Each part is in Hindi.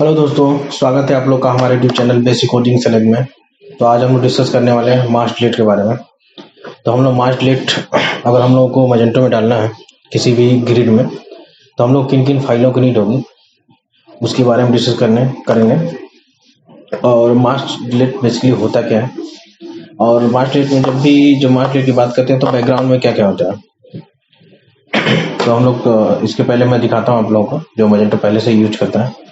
हेलो दोस्तों, स्वागत है आप लोग का हमारे YouTube channel basic coding select में। तो आज हम लोग डिस्कस करने वाले हैं मास डिलीट के बारे में। तो हम लोग मास डिलीट अगर हम लोगों को मैजेंटो में डालना है किसी भी ग्रिड में, तो हम लोग किन किन फाइलों की नीड होगी उसके बारे में डिस्कस करेंगे। और मास डिलीट बेसिकली होता क्या है, और मास डिलीट में जब भी जो मास डिलीट की बात करते हैं तो बैकग्राउंड में क्या क्या होता है। तो हम लोग इसके पहले मैं दिखाता हूँ आप लोगों को जो मैजेंटो पहले से यूज करता है।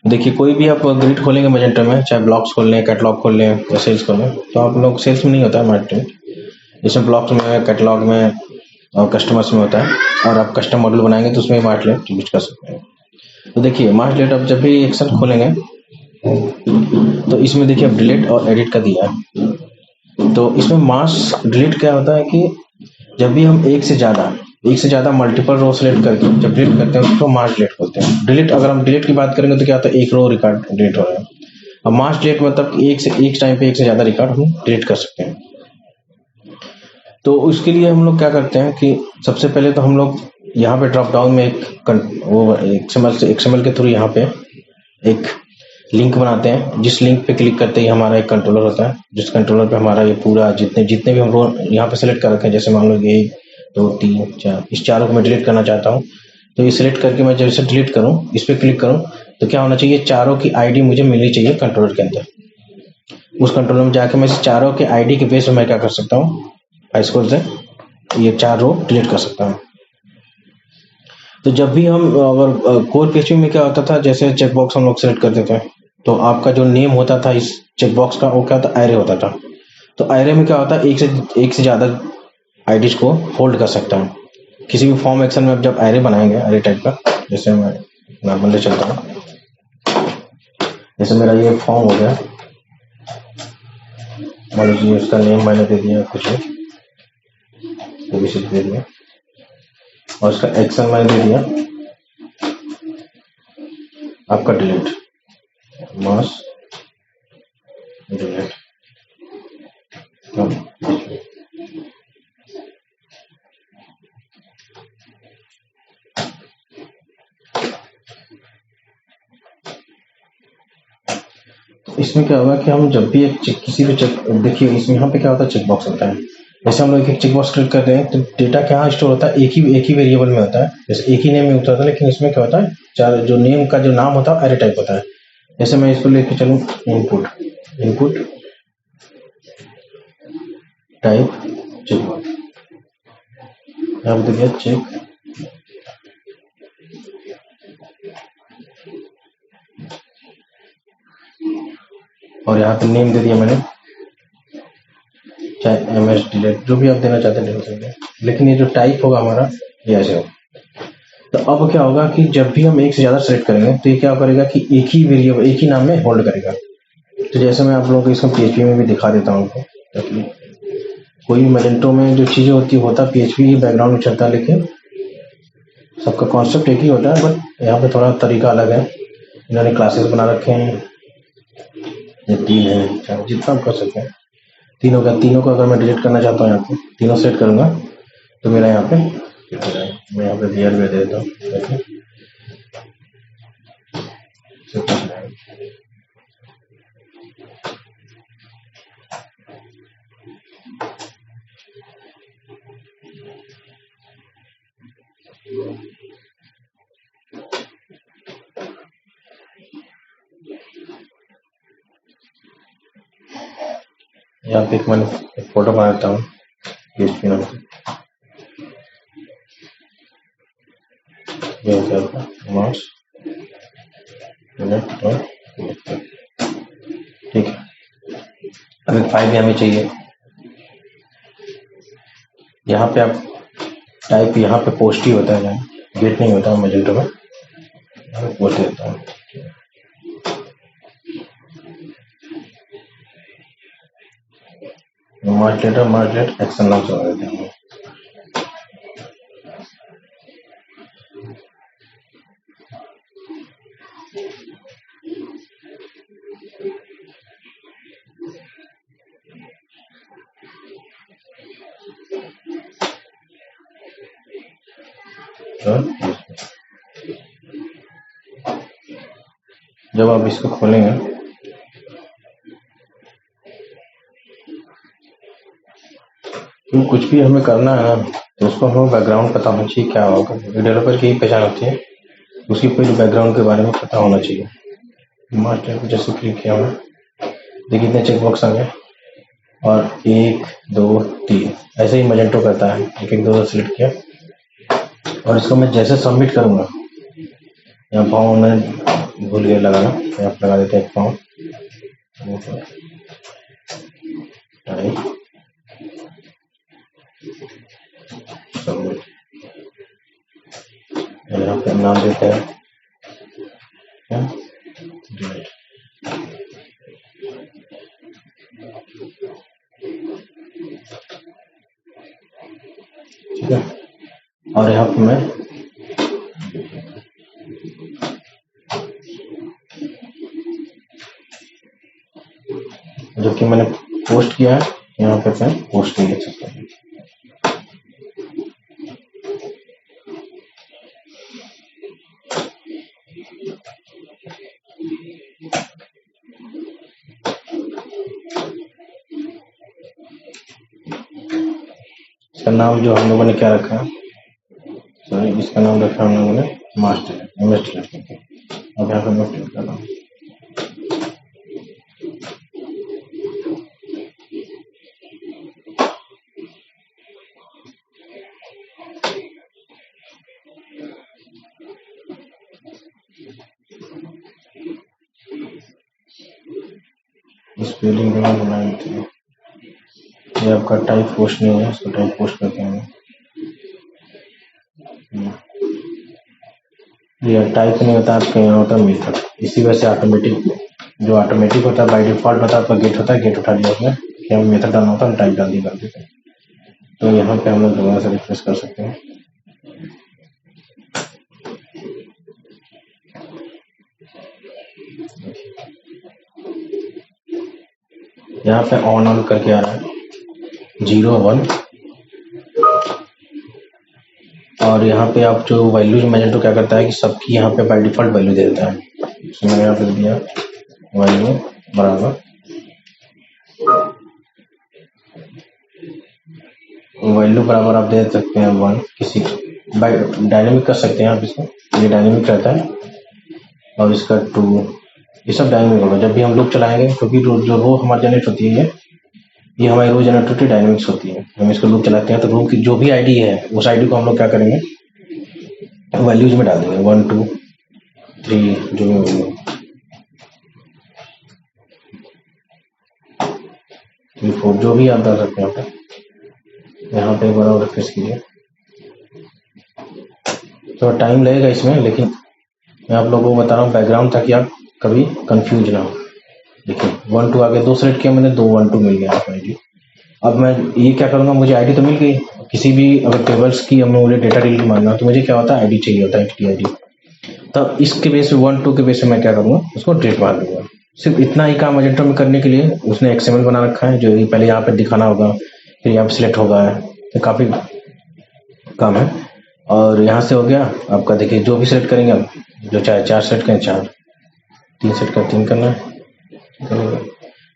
देखिए, कोई भी आप ग्रिड खोलेंगे मैजेंटो में, चाहे ब्लॉक्स खोल लें, कैटलॉग खोल लें या सेल्स खोल लें, तो आप लोग सेल्स में नहीं होता है मास डिलीट, इसमें ब्लॉक्स में, कैटलॉग में और कस्टमर्स में होता है। और आप कस्टम मॉडल बनाएंगे तो उसमें मास डिलीट यूज कर सकते हैं। तो देखिए, मास डिलीट आप जब भी एक्सेल खोलेंगे तो इसमें देखिए आप डिलीट और एडिट का दिया है। तो इसमें मास डिलीट क्या होता है कि जब भी हम एक से ज़्यादा मल्टीपल रो सेलेक्ट करके जब डिलीट करते हैं उसको मास डिलीट बोलते हैं। डिलीट, अगर हम डिलीट की बात करेंगे तो क्या होता है, एक रो रिकॉर्ड डिलीट हो रहा है। अब मास डिलीट मतलब एक टाइम पे एक से ज़्यादा रिकॉर्ड हम डिलीट कर सकते हैं। तो उसके लिए हम लोग क्या करते हैं कि सबसे पहले तो हम लोग यहाँ पे ड्रॉप डाउन में XML के थ्रू यहाँ पे एक लिंक बनाते हैं, जिस लिंक पे क्लिक करते ही हमारा एक कंट्रोलर होता है, जिस कंट्रोलर पे हमारा ये पूरा जितने भी हम रो यहाँ पे सेलेक्ट कर रखे हैं, जैसे मान लो 1 2 3 4, इस चारों को मैं डिलीट करना चाहता हूँ। तो ये सिलेक्ट करके मैं जैसे डिलीट करूँ, इस पर क्लिक करूँ, तो क्या होना चाहिए, चारों की ID मुझे मिलनी चाहिए कंट्रोलर के अंदर। उस कंट्रोलर में जाके मैं इस चारों के ID के बेस में मैं क्या कर सकता हूँ, हाईस्कोर से ये 4 रो डिलीट कर सकता हूँ। तो जब भी हम अगर कोर PHP में क्या होता था, जैसे चेकबॉक्स हम लोग सेलेक्ट करते थे, तो आपका जो नेम होता था इस चेकबॉक्स का, वो क्या था, एरे होता था। तो एरे में क्या होता है, एक से ज़्यादा आईडीज को होल्ड कर सकता है। किसी भी फॉर्म एक्शन में आप जब एरे बनाएंगे, एरे टाइप का, जैसे मैं नॉर्मली चलता हूँ, जैसे मेरा ये फॉर्म हो गया, मान लीजिए उसका नेम मैंने दे दिया कुछ दे दिया, और उसका एक्शन मैंने दे दिया आपका डिलीट, मास डिलीट। इसमें क्या होगा कि हम जब भी किसी भी देखिए इसमें यहाँ पे क्या होता है, चेक बॉक्स होता है। जैसे हम लोग एक चेक बॉक्स क्लिक करते हैं तो डेटा क्या स्टोर होता है, एक ही वेरिएबल में होता है, जैसे एक ही नेम में होता है। लेकिन इसमें क्या होता है, चार जो नेम का जो नाम होता है एरे टाइप होता है। जैसे मैं इसको लेके चलूँ, इनपुट टाइप चेक बॉक्स, यहाँ पे देखिए चेक, और यहाँ पे नेम दे दिया मैंने, चाहे MS डिलीट, जो भी आप देना चाहते हैं दे सकते हैं। लेकिन ये जो टाइप होगा हमारा ये ऐसे होगा। तो अब क्या होगा कि जब भी हम एक से ज़्यादा सेलेक्ट करेंगे तो ये क्या करेगा कि एक ही वेरिएबल एक ही नाम में होल्ड करेगा। तो जैसे मैं आप लोगों को इसको PHP में भी दिखा देता हूँ, ताकि कोई भी मैजेंटो में जो चीज़ें होता PHP ही बैकग्राउंड में चलता है, लेकिन सबका कॉन्सेप्ट एक ही होता है, बट यहाँ पे थोड़ा तरीका अलग है। इन्होंने क्लासेस बना रखे हैं, ये 3 है, 4, जितना आप कर सकते हैं। तीनों को अगर मैं डिलीट करना चाहता हूँ, यहाँ पे तीनों सेट करूँगा तो मेरा यहाँ पे मैं यहाँ पे VAR भी दे देता हूँ। यहाँ पे मैंने एक फोटो बनाता हूँ PHP नाम से, ये होता है मास डिलीट, ठीक है। अब एक फाइल भी हमें चाहिए। यहाँ पे आप टाइप, यहाँ पे पोस्ट ही होता है, गेट नहीं होता मैजेंटो में, पोस्ट देता हूँ। मार्केट एक्शन नाम से देते हैं। जब आप इसको खोलेंगे तो कुछ भी हमें करना है ना, तो उसको हमें बैकग्राउंड पता होना चाहिए क्या होगा। डेवलपर की पहचान होती है, उसकी पूरी बैकग्राउंड के बारे में पता होना चाहिए। मास्टर को जैसे क्लिक किया हुआ, देखिए इतने चेक बॉक्स आ गए और 1 2 3 ऐसे ही मजेंटो करता है। 1 1 2 सिलेक्ट किया और इसको मैं जैसे सबमिट करूंगा, यहाँ पाँव मैं भूल गया लगाना, यहाँ पे लगा देते हैं एक पाँव, यहाँ पे नाम देते हैं ठीक है। और यहाँ पे मैं जो कि मैंने पोस्ट किया है, यहाँ पे मैं पोस्ट नहीं लिख सकता हूँ। इसका नाम जो हम लोगों ने क्या रखा है, सॉरी इसका नाम रखा हम लोगों ने मास्टर इमेज। अब यहाँ पे मैं क्लिक कर रहा हूँ। स्पेलिंग गलत बनाई थी, ये आपका टाइप पोस्ट नहीं है, इसको टाइप पोस्ट करते हैं। ये टाइप नहीं होता आपके यहाँ होता मेथड, इसी वजह से ऑटोमेटिक जो ऑटोमेटिक होता है बाय डिफॉल्ट होता है आपका गेट होता है, गेट उठा लिया उसने कि हम मेथड डालना होता है, हम टाइप डाल दिया कर देते हैं। तो यहाँ पे हम लोग दोबारा से रिफ्रेश कर सकते हैं। यहाँ पे ऑन करके आ रहा है 0 1 और यहाँ पे आप जो वैल्यूज मैजेंटो क्या करता है कि सबकी यहाँ पे बाय डिफॉल्ट वैल्यू दे देता है। तो मैंने यहाँ पे दिया वैल्यू बराबर आप दे सकते हैं 1, किसी बाय डायनेमिक कर सकते हैं आप इसको, ये डायनेमिक रहता है और इसका 2, ये सब डायनेमिक होगा जब भी हम लोग चलाएंगे, क्योंकि जो रो हमारी जनरेट होती है ये हमारी रो जनरेट होती है डायनेमिक्स होती है। हम इसको लूप चलाते हैं तो रो की जो भी आईडी है उस आईडी को हम लोग क्या करेंगे वैल्यूज में डाल देंगे 1 2 3 जो भी 3 4 जो भी आप डाल सकते हैं। यहाँ पे एक बार और रिफ्रेश कीजिए, तो टाइम लगेगा इसमें, लेकिन मैं आप लोगों को बता रहा हूँ बैकग्राउंड ताकि आप कभी कंफ्यूज ना हो। देखिए 1 2 आगे 2 सेलेक्ट किया मैंने, 2 1 2 मिल गया आपको आईडी। अब मैं ये क्या करूँगा, मुझे आईडी तो मिल गई, किसी भी अगर टेबल्स की हमें मुझे डेटा डिलीट मारना तो मुझे क्या होता है आईडी चाहिए होता है, एंटिटी आईडी। तब इसके बेस पे 1 2 के बेस पे मैं क्या करूँगा उसको डिलीट मार दूंगा। सिर्फ इतना ही काम मजेंटो में करने के लिए उसने एक्सएमएल बना रखा है, जो पहले यहाँ पे दिखाना होगा, फिर यहाँ पे सिलेक्ट होगा, तो काफ़ी काम है। और यहाँ से हो गया आपका, देखिए जो भी सेलेक्ट करेंगे आप, जो चाहे 4 सेलेक्ट करें 4, 3 सेलेक्ट कर 3 करना है।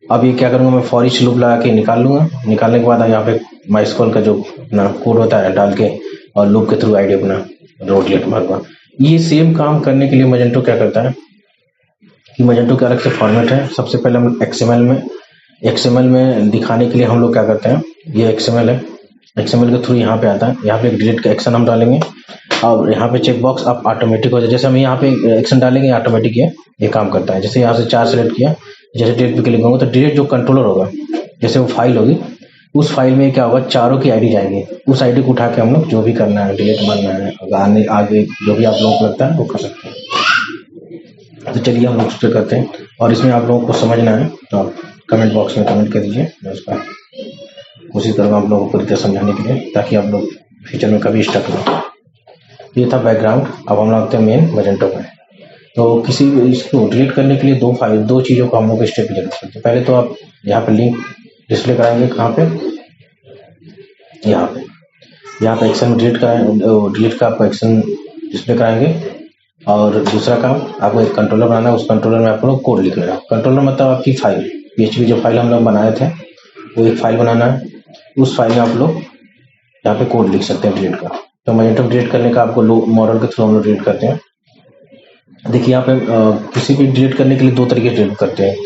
अब ये क्या करूँगा मैं फॉर ईच लूप लगा के निकाल लूँगा, निकालने के बाद यहाँ पे माइस्क्वेल का जो अपना कोड होता है डाल के और लूप के थ्रू आईडी अपना रो डिलीट मारूंगा। ये सेम काम करने के लिए मजेंटो क्या करता है कि मजेंटो का अलग से फॉर्मेट है। सबसे पहले हम एक्सएमएल में दिखाने के लिए हम लोग क्या करते हैं, ये एक्सएमएल है, एक्सएमएल के थ्रू यहाँ पे आता है, यहाँ पे एक डिलीट का एक्शन हम डालेंगे और यहाँ पे चेक बॉक्स आप ऑटोमेटिक हो जाए, जैसे हम यहाँ पे एक्शन डालेंगे ऑटोमेटिक ये काम करता है। जैसे यहाँ से 4 सेलेक्ट किया, जैसे डिलीट पे क्लिक करूँगा तो डिलीट जो कंट्रोलर होगा, जैसे वो फाइल होगी उस फाइल में क्या होगा चारों की आईडी जाएगी, उस आईडी को उठा के हम लोग जो भी करना है डिलीट मारना है आगे जो भी आप लोगों को लगता है वो कर सकते हैं। तो चलिए हम लोग उस पर करते हैं, और इसमें आप लोगों को समझना है तो आप कमेंट बॉक्स में कमेंट कर दीजिए, मैं उसका कोशिश करूँगा आप लोगों को पूरी तरह समझाने के लिए ताकि आप लोग फ्यूचर में कभी स्टक ना। ये था बैकग्राउंड। अब हम लोग आते हैं मेन मजेंटो में। तो किसी इसको डिलीट करने के लिए दो चीज़ों को हम लोग स्टेप की जरूरत पड़ती है। पहले तो आप यहाँ पे लिंक डिस्प्ले कराएंगे, कहाँ पे, यहाँ पे एक्शन डिलीट का आपको एक्शन डिस्प्ले कराएंगे और दूसरा काम आपको एक कंट्रोलर बनाना है, उस कंट्रोलर में आपको कोड लिखना है। कंट्रोलर मतलब आपकी फाइल, PHP जो फाइल हम लोग बनाए थे वो एक फाइल बनाना है। उस फाइल में आप लोग यहाँ पे कोड लिख सकते हैं डिलीट का। तो मैजेंटो डिलीट करने का आपको मॉडल के थ्रू हम लोग डिलीट करते हैं। देखिए यहाँ पे किसी भी डिलीट करने के लिए दो तरीके से डिलीट करते हैं।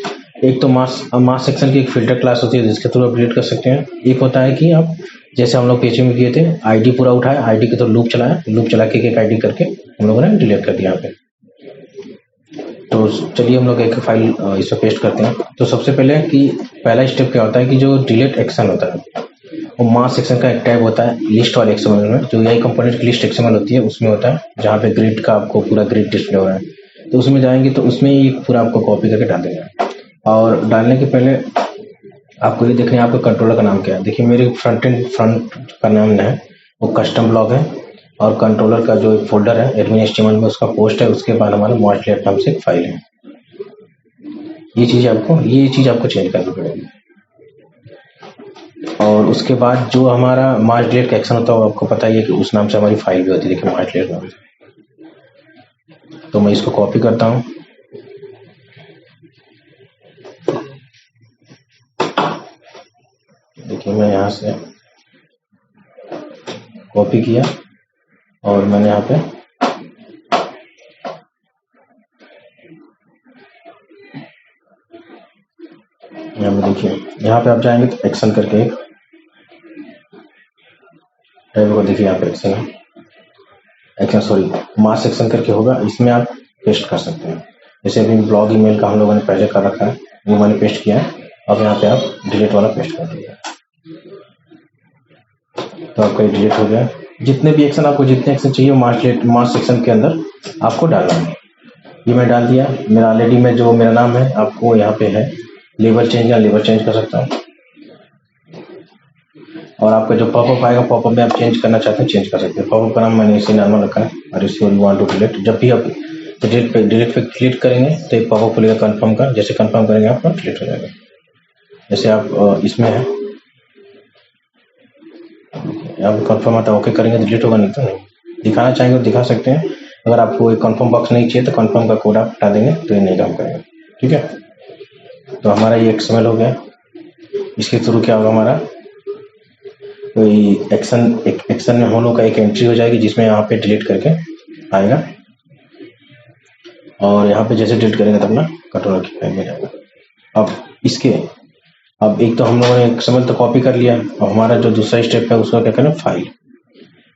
एक तो मास सेक्शन की एक फिल्टर क्लास होती है जिसके थ्रू आप डिलीट कर सकते हैं। एक होता है कि आप जैसे हम लोग PHP में किए थे, आईडी पूरा उठाए, आईडी के थ्रू लूप चलाया, लूप चला के एक आईडी करके हम लोगों ने डिलीट कर दिया यहाँ पे। तो चलिए हम लोग एक फाइल इसमें पेस्ट करते हैं। तो सबसे पहले कि पहला स्टेप क्या होता है कि जो डिलीट एक्शन होता है वो मास सेक्शन का एक टैब होता है लिस्ट वाले XML में, जो यही कंपोनेंट की लिस्ट XML होती है उसमें होता है, जहाँ पे ग्रिड का आपको पूरा ग्रिड डिस्प्ले हो रहा है। तो उसमें जाएंगे तो उसमें ही पूरा आपको कॉपी करके डाल देंगे। और डालने के पहले आपको ये देखना है आपका कंट्रोलर का नाम क्या है। देखिए मेरे फ्रंट का नाम है वो कस्टम ब्लॉक है, और कंट्रोलर का जो एक फोल्डर है एडमिन HTML में उसका पोस्ट है, उसके बाद हमारा मॉडलेट नाम से एक फाइल है। ये चीज आपको चेंज करनी पड़ेगी। और उसके बाद जो हमारा मार्च का एक्शन होता है वो आपको पता ही है कि उस नाम से हमारी फाइल भी होती है। देखिए मार्च नाम से। तो मैं इसको कॉपी करता हूँ, देखिए मैं यहाँ से कॉपी किया और मैंने यहाँ पे देखिए यहाँ पे आप जाएंगे तो एक्शन करके एक टैब को, देखिए यहाँ पे एक्शन है, मास सेक्शन करके होगा, इसमें आप पेस्ट कर सकते हैं। जैसे अभी ब्लॉग ईमेल का हम लोगों ने पहले कर रखा है, वो मैंने पेस्ट किया है। अब यहाँ पे आप डिलीट वाला पेस्ट कर दीजिए, तो आपका डिलीट हो गया। जितने भी एक्शन आपको जितने एक्शन चाहिए मास सेक्शन के अंदर आपको डालना है। ये मैं डाल दिया। मेरा ऑलरेडी में जो मेरा नाम है आपको यहाँ पे है लेबल चेंज, या लेबल चेंज कर सकता हूँ। और आपका जो पॉपअप आएगा, पॉपअप में आप चेंज करना चाहते हैं चेंज कर सकते हैं। पॉपअप का नाम मैंने इसी नॉर्मल रखा है, और इसी वांट टू डिलीट। जब भी आप डिलीट पे क्लिक करेंगे तो एक पॉपअप खुलेगा कंफर्म का, जैसे कंफर्म करेंगे आपका डिलीट हो जाएगा। जैसे आप इसमें है आप कंफर्म आता है, ओके करेंगे तो डिलीट होगा, नहीं तो नहीं। दिखाना चाहेंगे तो दिखा सकते हैं। अगर आपको एक कंफर्म बॉक्स नहीं चाहिए तो कंफर्म का कोड आप हटा देंगे तो ये नहीं काम करेगा। ठीक है, तो हमारा ये XML हो गया। इसके थ्रू क्या होगा, हमारा कोई एक्शन में हम लोग का एक एंट्री हो जाएगी जिसमें यहाँ पे डिलीट करके आएगा, और यहाँ पे जैसे डिलीट करेंगे तो अपना कंट्रोलर की फाइल में जाएगा। अब एक तो हम लोगों ने XML तो कॉपी कर लिया, और हमारा जो दूसरा स्टेप है उसका क्या करना है, फाइल।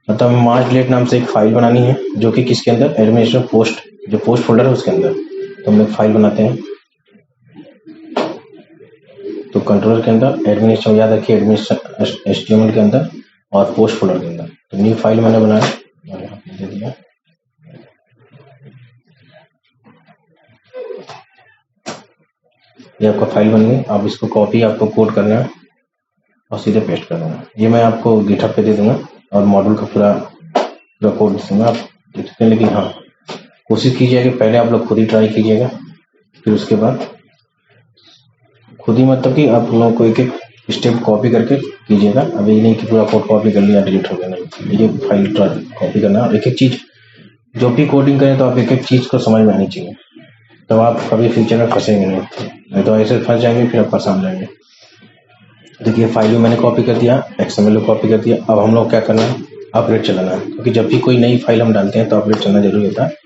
मतलब हमें मार्च डिलीट नाम से एक फाइल बनानी है, जो कि किसके अंदर, एडमिनिस्ट्रेशन पोस्ट, जो पोस्ट फोल्डर है उसके अंदर। तो हम लोग फाइल बनाते हैं। तो कंट्रोलर के अंदर एडमिनिस्ट्रेशन, याद रखिए एडमिनिस्ट्रेशन HTML के अंदर और पोस्ट फोल्डर के अंदर। तो न्यू फाइल मैंने बनाया और यहाँ पे दे दिया। ये आपका फाइल बन गई। अब इसको कॉपी आपको कोड करना है और सीधे पेस्ट कर देना। ये मैं आपको गिटहब पे दे दूंगा और मॉड्यूल का पूरा कोड दे दूंगा, आप देख सकते हैं। लेकिन हाँ, कोशिश कीजिएगा कि पहले आप लोग खुद ही ट्राई कीजिएगा, फिर उसके बाद खुद ही, मतलब कि आप लोगों को एक एक स्टेप कॉपी करके कीजिएगा। अब ये नहीं कि पूरा कोड कॉपी कर लिया डिलीट हो गया, नहीं। ये फाइल कॉपी करना, और एक एक चीज जो भी कोडिंग करें तो आप एक एक चीज को समझ में आनी चाहिए, तब आप कभी फ्यूचर में फंसेंगे नहीं तो ऐसे फंस जाएंगे, फिर आप परेशान जाएंगे। देखिए फाइल भी मैंने कॉपी कर दिया, XML को कॉपी कर दिया। अब हम लोग क्या करना है, अपडेट चलाना है, क्योंकि जब भी कोई नई फाइल हम डालते हैं तो अपडेट चलना जरूरी होता है।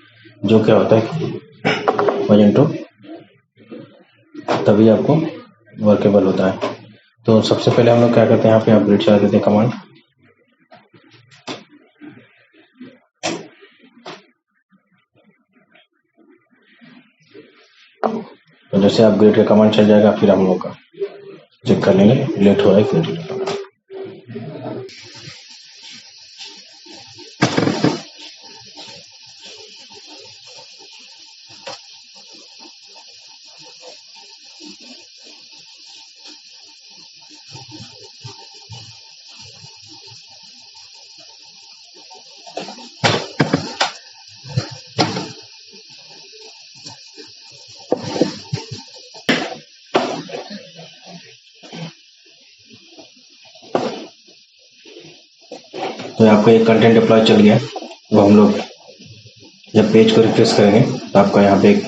जो क्या होता है कि मैजेंटो तभी आपको वर्केबल होता है। तो सबसे पहले हम लोग क्या करते हैं, यहाँ पे अपडेट चला देते हैं कमांड। तो जैसे अपग्रेड का कमांड चल जाएगा, फिर हम लोग का चेक कर लेंगे लेट हो रहा है फिर डिलीट होगा। तो आपका एक कंटेंट डिप्लॉय चल गया, वो हम लोग जब पेज को रिफ्रेश करेंगे तो आपका यहाँ पे एक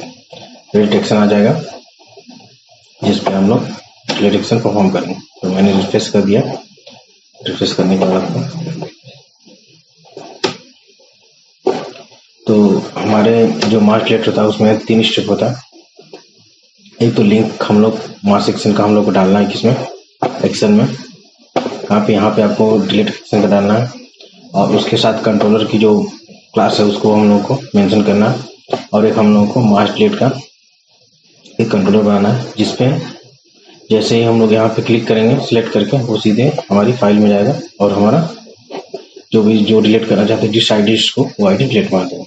डिलीट एक्शन आ जाएगा, जिस पे हम लोग डिलीट एक्शन परफॉर्म करेंगे। तो मैंने रिफ्रेश कर दिया। रिफ्रेश करने के बाद आपको तो हमारे जो मार्च डिलीट होता है उसमें 3 स्टेप होता है। एक तो लिंक हम लोग मार्च सेक्शन का हम लोग को डालना है, किसमें, एक्शन में। यहाँ पे आपको डिलीट एक्शन का डालना है, और उसके साथ कंट्रोलर की जो क्लास है उसको हम लोग को मेंशन करना है, और एक हम लोग को मार्च डिलीट का एक कंट्रोलर बनाना है, जिसपे जैसे ही हम लोग यहाँ पे क्लिक करेंगे सिलेक्ट करके, वो सीधे हमारी फाइल में जाएगा और हमारा जो डिलीट करना चाहते हैं जिस आईडी को, वो आईडी डिलीट मार देगा।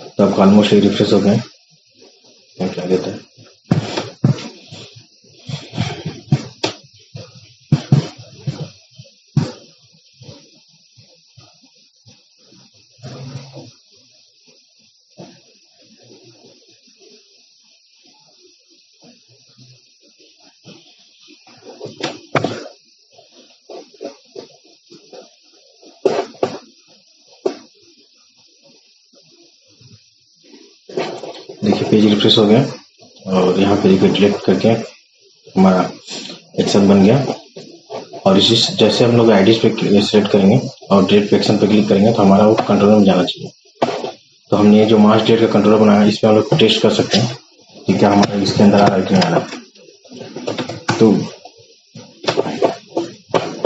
तो आपका ऑलमोस्ट रिफ्रेश हो गए। क्या देता है, देखिए पेज रिफ्रेश हो गया, और यहाँ पे देखिए डिलीट करके हमारा एक्शन बन गया। और इसी जैसे हम लोग आईडीज पे सिलेक्ट करेंगे और डिलीट पे एक्शन पे क्लिक करेंगे तो हमारा वो कंट्रोलर में जाना चाहिए। तो हमने जो मार्च डिलीट का कंट्रोलर बनाया, इसमें हम लोग टेस्ट कर सकते हैं कि क्या हमारा इसके अंदर आ रहा है कि नहीं आ रहा। तो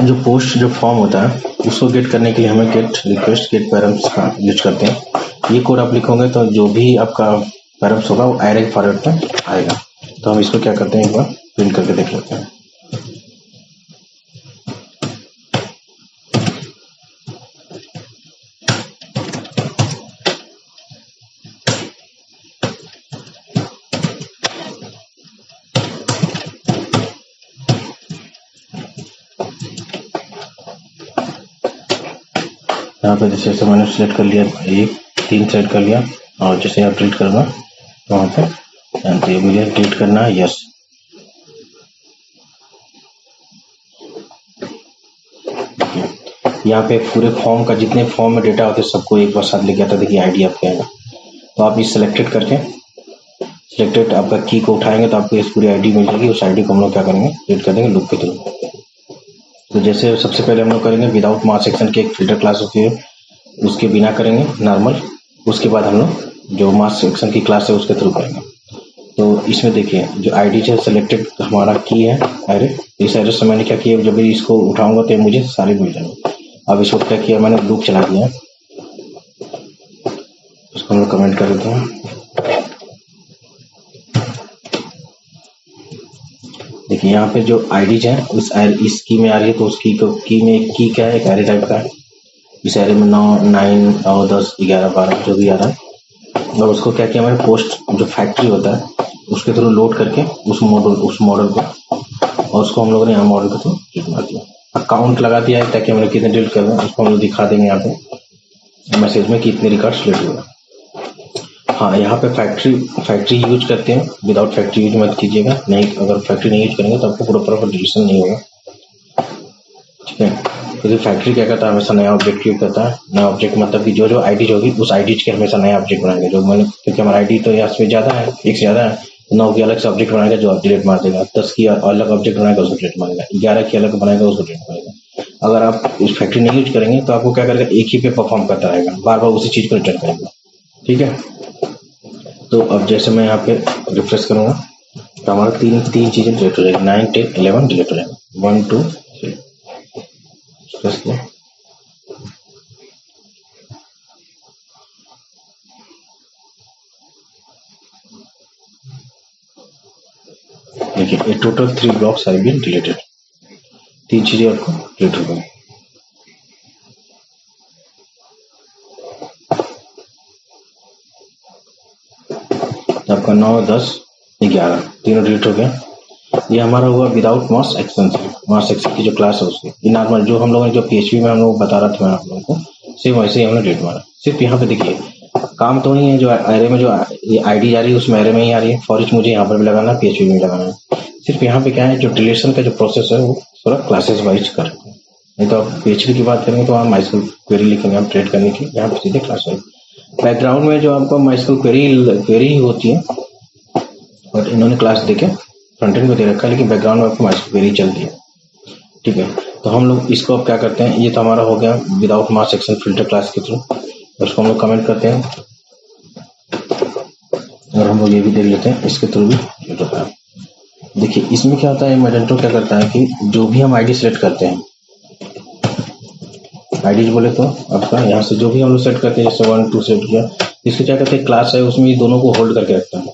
जो पोस्ट जो फॉर्म होता है उसको गेट करने के लिए हमें गेट रिक्वेस्ट गेट पैरम्स का यूज करते हैं। ये कोड आप लिखोगे तो जो भी आपका पैरम्स होगा वो एरे फॉर्मेट में आएगा। तो हम इसको क्या करते हैं, एक बार प्रिंट करके देख लेते हैं। यहाँ पे जैसे मैंने सिलेक्ट कर लिया, 3 सेलेक्ट कर लिया, और जैसे आप डिलीट करना तो वहाँ पे मुझे डिलीट करना है, यस। यहाँ पे पूरे फॉर्म का जितने फॉर्म में डेटा होते हैं सबको एक बार साथ लेके आता। देखिए आईडी आपके आएगा, तो आप इस सिलेक्टेड करके सिलेक्टेड आपका की को उठाएंगे तो आपको इस पूरी आईडी मिल जाएगी। उस आईडी को हम लोग क्या करेंगे, डिलीट कर देंगे लूप के थ्रू। तो जैसे सबसे पहले हम लोग करेंगे विदाउट मार्च सेक्शन की एक फिल्टर क्लास होती है, उसके बिना करेंगे नॉर्मल। उसके बाद हम लोग जो मार्च सेक्शन की क्लास है उसके थ्रू करेंगे। तो इसमें देखिए जो आईडी है सिलेक्टेड हमारा की है एरे। इस एरे से मैंने क्या किया, जब भी इसको उठाऊंगा तो मुझे सारे मिल जाएंगे। अब इसको क्या किया, मैंने लूप चला दिया। उसको हम लोग कमेंट कर देते हैं। देखिए यहाँ पे जो आईडीज है इस की में आ रही है, तो उस की में एक की क्या है, एक एरे टाइप का है। इस एरे में 9, 9 और 10, 11, 12 जो भी आ रहा है। और उसको क्या किया मैंने, पोस्ट जो फैक्ट्री होता है उसके थ्रू लोड करके उस मॉडल को, और उसको हम लोगों ने यहाँ मॉडल के थ्रू डिलीट मार दिया। अकाउंट लगा दिया है ताकि हमने कितने डिलीट करना है उसको हम लोग दिखा देंगे यहाँ पे मैसेज में कि इतने रिकॉर्ड्स डिलीट हुआ। हाँ, यहाँ पे फैक्ट्री यूज करते हैं, विदाउट फैक्ट्री यूज मत कीजिएगा। नहीं, अगर फैक्ट्री नहीं यूज करेंगे तो आपको पूरा प्रॉपर डिलीशन नहीं होगा, ठीक है। क्योंकि फैक्ट्री क्या करता है, हमेशा नया ऑब्जेक्ट क्रिएट करता है। नया ऑब्जेक्ट मतलब कि जो आईडी होगी उस आईडी के हमेशा नया ऑब्जेक्ट बनाएंगे। जो मैंने, क्योंकि हमारा आईडी तो यहाँ से ज्यादा है, एक से ज्यादा है, 9 की अलग से ऑब्जेक्ट बनाएगा जो डिलीट मार देगा, 10 की अलग ऑब्जेक्ट बनाएगा उसको डिलीट मारेगा, 11 की अलग बनाएगा उसको डिलीट मारेगा। अगर आप इस फैक्ट्री नहीं यूज करेंगे तो आपको क्या करेगा, एक ही पे परफॉर्म करता रहेगा, बार बार उसी चीज को रिटर्न करेगा, ठीक है। तो अब जैसे मैं यहाँ पे रिफ्रेश करूंगा तो हमारा तीन चीजें डिलीट हो जाएगी, 9, 10, 11 डिलीट हो जाएगा। 1, 2, 3 रिफ्रेश किया। देखिए total 3 blocks have been deleted. 3 चीजें आपको डिलीट हो गई। आपका 9, 10, 11 तीनों डिलीट हो गया। ये हमारा हुआ विदाउट मार्च एक्शन से। मार्च एक्शन की जो क्लास है उसकी, ये नॉर्मल जो हम लोगों ने जो PHP में हम लोग बता रहा था मैं आप लोगों को, सेम वैसे ही हमने डिलीट मारा। सिर्फ यहाँ पे देखिए काम तो नहीं है, जो एरे में जो ये आईडी जा रही है उसमें एरे में ही आ रही है। फॉर ईच मुझे यहाँ पर भी लगाना है, PHP में लगाना है। सिर्फ यहाँ पे क्या है, जो डिलीशन का जो प्रोसेस है वो थोड़ा क्लासेस वाइज कर रहे हैं। नहीं तो आप PHP की बात करेंगे तो आप MySQL क्वेरी लिखेंगे आप ट्रेड करने की, यहाँ पे सीधे क्लास है। बैकग्राउंड में जो आपको MySQL क्वेरी ही होती है, और इन्होंने क्लास देके फ्रंट एंड को दे रखा है, लेकिन बैकग्राउंड में आपको MySQL क्वेरी चलती है। ठीक है, तो हम लोग इसको अब क्या करते हैं, ये तो हमारा हो गया विदाउट मास सेक्शन फिल्टर क्लास के थ्रू, उसको हम लोग कमेंट करते हैं, और हम लोग ये भी देख लेते हैं इसके थ्रू भी होता है। देखिए इसमें क्या होता है, मैजेंटो क्या करता है कि जो भी हम आईडी सेलेक्ट करते हैं, आईडी बोले तो आपका यहाँ से जो भी हम लोग सेट करते हैं, जैसे 1 2 सेट किया, इसको क्या करते हैं, क्लास है उसमें ये दोनों को होल्ड करके रखता है।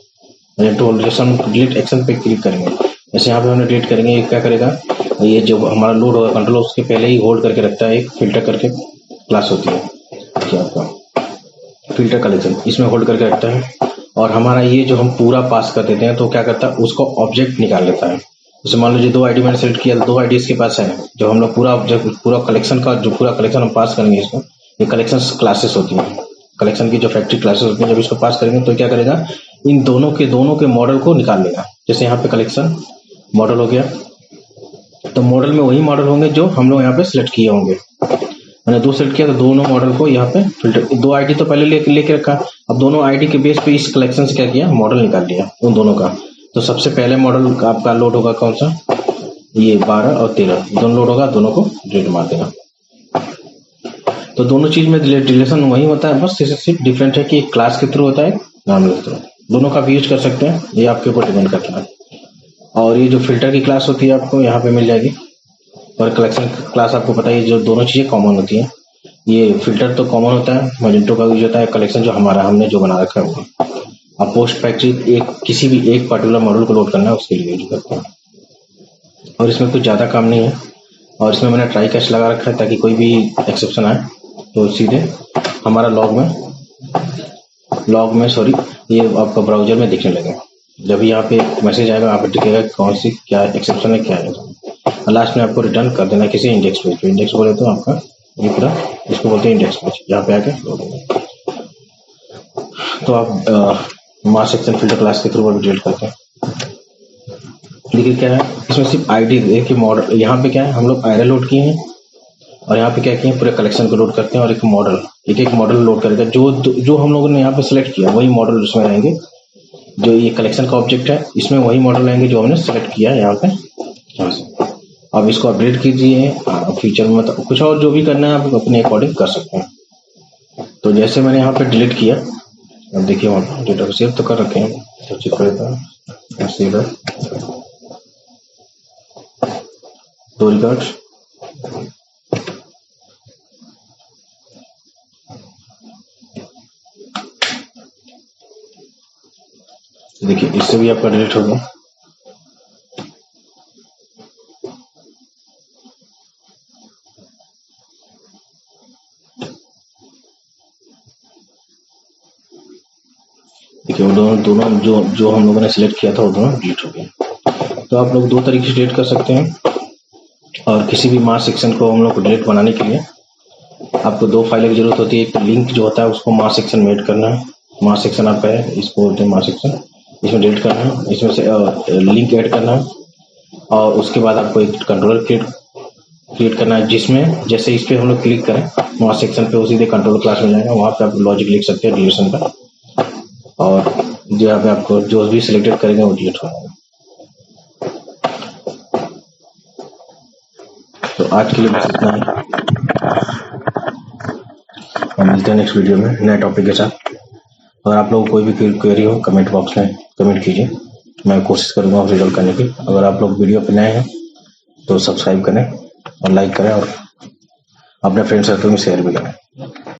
मैजेंटो होल्ड, जैसे हम डिलीट एक्शन पे क्लिक करेंगे, जैसे यहाँ पे हमने डिलीट करेंगे, ये क्या करेगा, ये जो हमारा लोड होगा कंट्रोल उसके पहले ही होल्ड करके रखता है, एक फिल्टर करके क्लास होती है क्या आपका फिल्टर कलेक्शन, इसमें होल्ड करके रखता है। और हमारा ये जो हम पूरा पास कर देते हैं तो क्या करता है, उसको ऑब्जेक्ट निकाल लेता है। जैसे मान लीजिए 2 आईडी मैंने सेलेक्ट किया, 2 आईडी इसके पास है, जो हम लोग पूरा कलेक्शन का जो पूरा कलेक्शन हम पास करेंगे इसको, ये कलेक्शन क्लासेस होती है, कलेक्शन की जो फैक्ट्री क्लासेस होती है, जब इसको पास करेंगे तो क्या करेगा, इन दोनों के मॉडल को निकाल लेगा। जैसे यहाँ पे कलेक्शन मॉडल हो गया, तो मॉडल में वही मॉडल होंगे जो हम लोग यहाँ पे सिलेक्ट किए होंगे। मैंने 2 सेलेक्ट किया तो दोनों मॉडल को यहाँ पे फिल्टर, 2 आईडी तो पहले लेके रखा, अब दोनों आईडी के बेस पे इस कलेक्शन से क्या किया, मॉडल निकाल लिया उन दोनों का। तो सबसे पहले मॉडल आपका लोड होगा कौन सा, ये 12 और 13 दोनों लोड होगा, दोनों को डिलीट मार देगा। तो दोनों चीज में रिलेशन वही होता है, बस सिर्फ डिफरेंट है कि एक क्लास के थ्रू होता है, नाम के थ्रू। दोनों का भी यूज कर सकते हैं, ये आपके ऊपर डिपेंड करता है। और ये जो फिल्टर की क्लास होती है आपको यहाँ पे मिल जाएगी, और कलेक्शन क्लास आपको पता है, जो दोनों चीजें कॉमन होती हैं। ये फिल्टर तो कॉमन होता है, मैजेंटो का यूज होता है, कलेक्शन जो हमने जो बना रखा है वो। अब पोस्ट फैक्ट्री किसी भी एक पर्टिकुलर मॉडल को लोड करना है उसके लिए यूज करते हैं, और इसमें कुछ ज्यादा काम नहीं है। और इसमें मैंने ट्राई कैच लगा रखा है ताकि कोई भी एक्सेप्शन आए तो सीधे हमारा लॉग में सॉरी ये आपका ब्राउजर में दिखने लगे। जब यहाँ पे मैसेज आएगा यहाँ पे दिखेगा कौन सी क्या एक्सेप्शन है क्या है, लास्ट में आपको रिटर्न कर देना किसी इंडेक्स पेज पे। इंडेक्स बोले तो आपका ये पूरा इसको बोलते हैं इंडेक्स पेज, यहाँ पे आके लोड होगा। तो आप मास सेक्शन फिल्टर क्लास के थ्रू वो डिलीट करते हैं। देखिए क्या है, इसमें सिर्फ आईडी एक मॉडल, यहाँ पे क्या है, हम लोग एरे लोड किए हैं, और यहाँ पे क्या किए, पूरे कलेक्शन को लोड करते हैं, और एक मॉडल लोड करेगा। जो हम लोगों ने यहाँ पे सिलेक्ट किया वही मॉडल उसमें रहेंगे। जो ये कलेक्शन का ऑब्जेक्ट है इसमें वही मॉडल रहेंगे जो हमने सिलेक्ट किया है यहाँ पे, यहाँ से। अब इसको अपडेट कीजिए फीचर में, मतलब कुछ और जो भी करना है आप अपने अकॉर्डिंग कर सकते हैं। तो जैसे मैंने यहाँ पे डिलीट किया, अब देखिए वहाँ पे डेटा को सेव तो कर रखे हैं, तो चेक कर देता हूँ, सेव है तो रिकॉर्ड। देखिए इससे भी आपका डिलीट हो गया। देखिए वो दोनों जो हम लोगों ने सिलेक्ट किया था वो दोनों डिलीट हो गए। तो आप लोग 2 तरीके से डिलीट कर सकते हैं, और किसी भी मास सेक्शन को हम लोग को डिलीट बनाने के लिए आपको 2 फाइलों की जरूरत होती है। एक लिंक जो होता है उसको मास सेक्शन में ऐड करना है, मास सेक्शन आपका है, इसको बोलते हैं मास सेक्शन, इसमें डिलीट करना है, इसमें से लिंक ऐड करना है, और उसके बाद आपको एक कंट्रोलर क्रिएट करना है, जिसमें जैसे इस पे हम लोग क्लिक करें मास सेक्शन पे, उसी कंट्रोल क्लास में जाएगा, वहाँ पे आप लॉजिक लिख सकते हैं डिलीशन का, और जो यहाँ पे आपको जो भी सिलेक्टेड करेंगे वो डिलीट होगा। तो आज के लिए बस इतना ही, हम मिलते हैं नेक्स्ट वीडियो में नए टॉपिक के साथ। अगर आप लोगों को कोई भी क्वेरी हो कमेंट बॉक्स में कमेंट कीजिए, मैं कोशिश करूंगा रिजॉल्व करने की। अगर आप लोग वीडियो पे नए हैं तो सब्सक्राइब करें और लाइक करें, और अपने फ्रेंड सर्कल में शेयर भी करें।